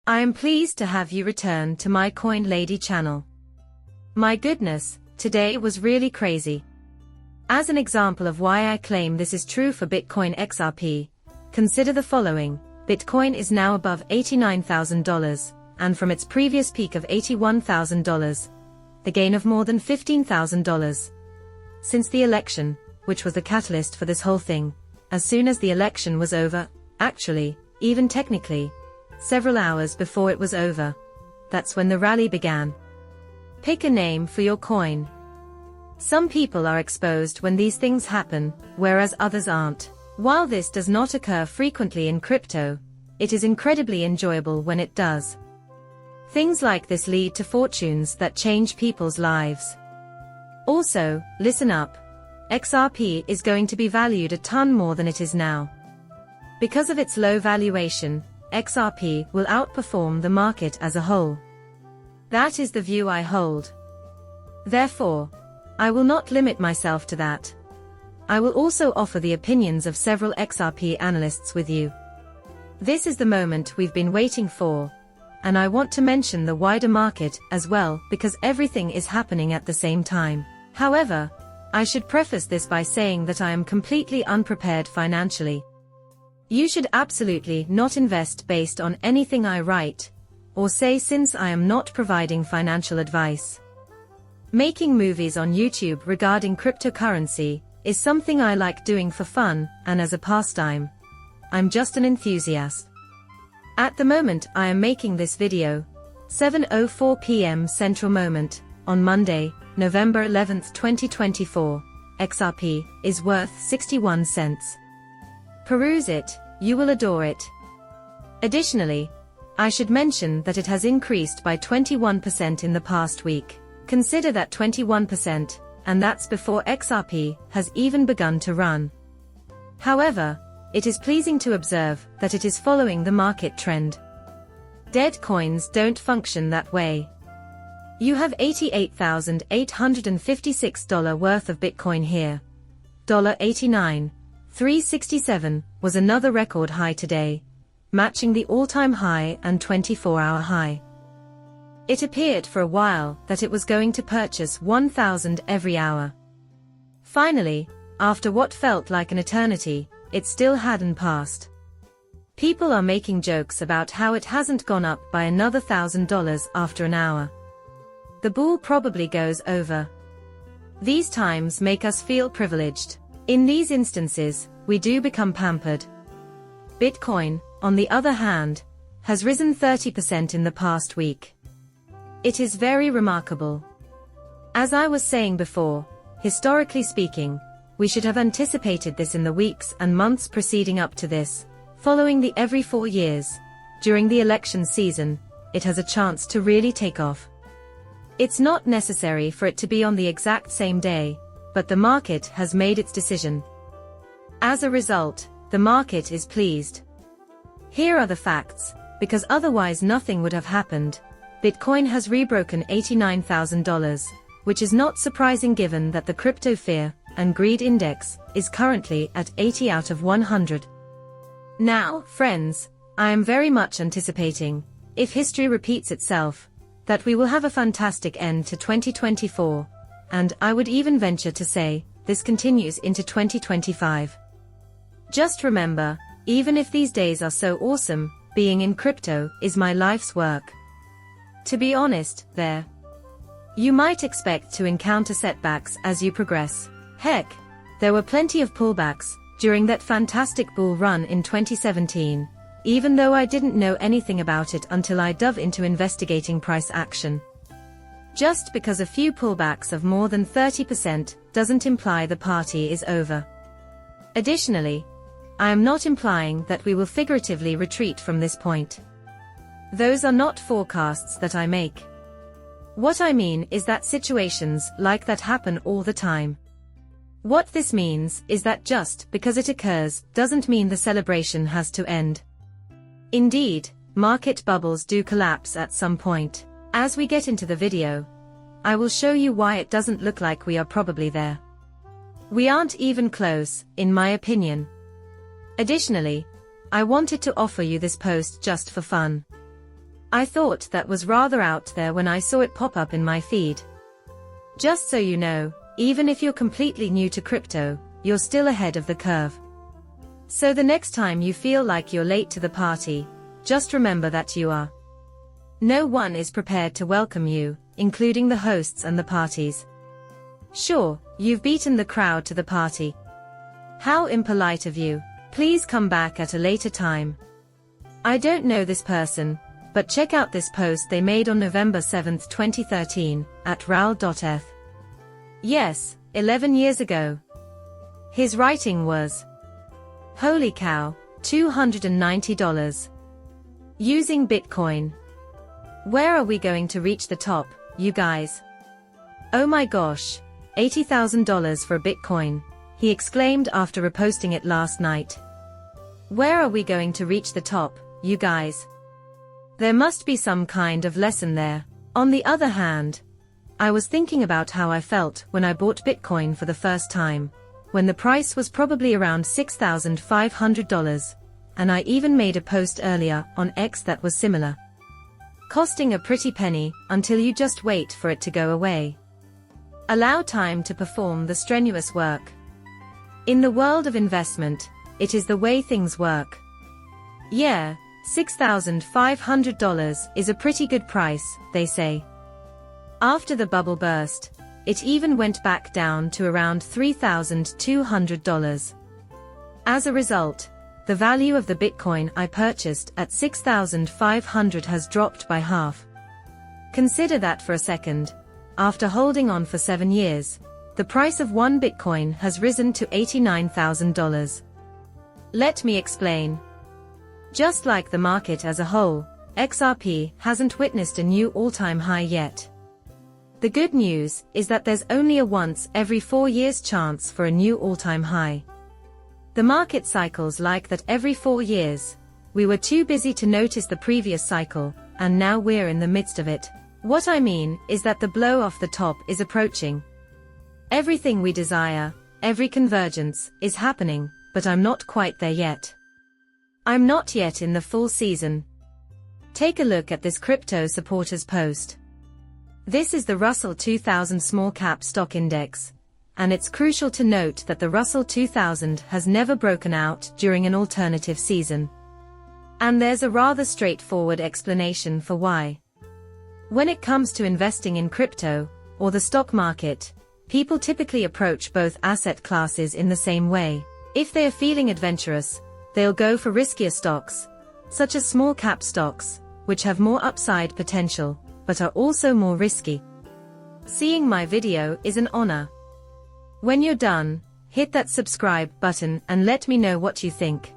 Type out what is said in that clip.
I am pleased to have you return to my Coin Lady channel. My goodness, today was really crazy. As an example of why I claim this is true for Bitcoin XRP, consider the following. Bitcoin is now above $89,000, and from its previous peak of $81,000, the gain of more than $15,000. Since the election, which was the catalyst for this whole thing, as soon as the election was over, actually, even technically, several hours before it was over, that's when the rally began. Pick a name for your coin. Some people are exposed when these things happen, whereas others aren't. While this does not occur frequently in crypto, it is incredibly enjoyable when it does. Things like this lead to fortunes that change people's lives. Also, listen up. XRP is going to be valued a ton more than it is now. Because of its low valuation, XRP will outperform the market as a whole. That is the view I hold. Therefore, I will not limit myself to that. I will also offer the opinions of several XRP analysts with you. This is the moment we've been waiting for, and I want to mention the wider market as well because everything is happening at the same time. However, I should preface this by saying that I am completely unprepared financially. You should absolutely not invest based on anything I write or say since I am not providing financial advice. Making movies on YouTube regarding cryptocurrency is something I like doing for fun and as a pastime. I'm just an enthusiast. At the moment I am making this video, 7:04 p.m. Central Moment, on Monday, November 11th, 2024, XRP is worth 61 cents. Peruse it, you will adore it. Additionally, I should mention that it has increased by 21% in the past week. Consider that 21%, and that's before XRP has even begun to run. However, it is pleasing to observe that it is following the market trend. Dead coins don't function that way. You have $88,856 worth of Bitcoin here. $89,367 was another record high today, matching the all-time high and 24-hour high. It appeared for a while that it was going to purchase 1,000 every hour. Finally, after what felt like an eternity, it still hadn't passed. People are making jokes about how it hasn't gone up by another $1,000 after an hour. The bull probably goes over. These times make us feel privileged. In these instances, we do become pampered. Bitcoin, on the other hand, has risen 30% in the past week. It is very remarkable. As I was saying before, historically speaking, we should have anticipated this in the weeks and months preceding up to this. Following the every 4 years, during the election season, it has a chance to really take off. It's not necessary for it to be on the exact same day, but the market has made its decision. As a result, the market is pleased. Here are the facts, because otherwise nothing would have happened. Bitcoin has rebroken $89,000, which is not surprising given that the crypto fear and greed index is currently at 80 out of 100. Now, friends, I am very much anticipating, if history repeats itself, that we will have a fantastic end to 2024, and I would even venture to say, this continues into 2025. Just remember, even if these days are so awesome, being in crypto is my life's work. To be honest, you might expect to encounter setbacks as you progress. Heck, there were plenty of pullbacks during that fantastic bull run in 2017, even though I didn't know anything about it until I dove into investigating price action. Just because a few pullbacks of more than 30% doesn't imply the party is over. Additionally, I am not implying that we will figuratively retreat from this point. Those are not forecasts that I make. What I mean is that situations like that happen all the time. What this means is that just because it occurs doesn't mean the celebration has to end. Indeed, market bubbles do collapse at some point. As we get into the video, I will show you why it doesn't look like we are probably there. We aren't even close, in my opinion. Additionally, I wanted to offer you this post just for fun. I thought that was rather out there when I saw it pop up in my feed. Just so you know, even if you're completely new to crypto, you're still ahead of the curve. So the next time you feel like you're late to the party, just remember that you are. No one is prepared to welcome you, including the hosts and the parties. Sure, you've beaten the crowd to the party. How impolite of you. Please come back at a later time. I don't know this person, but check out this post they made on November 7, 2013, at ral.eth. Yes, 11 years ago. His writing was, "Holy cow, $290. Using Bitcoin. Where are we going to reach the top, you guys? Oh my gosh, $80,000 for a Bitcoin," he exclaimed after reposting it last night. Where are we going to reach the top, you guys? There must be some kind of lesson there. On the other hand, I was thinking about how I felt when I bought Bitcoin for the first time, when the price was probably around $6,500, and I even made a post earlier on X that was similar. Costing a pretty penny until you just wait for it to go away. Allow time to perform the strenuous work. In the world of investment, it is the way things work. Yeah, $6,500 is a pretty good price, they say. After the bubble burst, it even went back down to around $3,200. As a result, the value of the Bitcoin I purchased at $6,500 has dropped by half. Consider that for a second. After holding on for 7 years, the price of one Bitcoin has risen to $89,000. Let me explain. Just like the market as a whole, XRP hasn't witnessed a new all-time high yet. The good news is that there's only a once every 4 years chance for a new all-time high. The market cycles like that every 4 years. We were too busy to notice the previous cycle, and now we're in the midst of it. What I mean is that the blow off the top is approaching. Everything we desire, every convergence, is happening, but I'm not quite there yet. I'm not yet in the full season. Take a look at this crypto supporters post. This is the Russell 2000 Small Cap Stock Index, and it's crucial to note that the Russell 2000 has never broken out during an alternative season. And there's a rather straightforward explanation for why. When it comes to investing in crypto, or the stock market, people typically approach both asset classes in the same way. If they are feeling adventurous, they'll go for riskier stocks, such as small cap stocks, which have more upside potential, but are also more risky. Seeing my video is an honor. When you're done, hit that subscribe button and let me know what you think.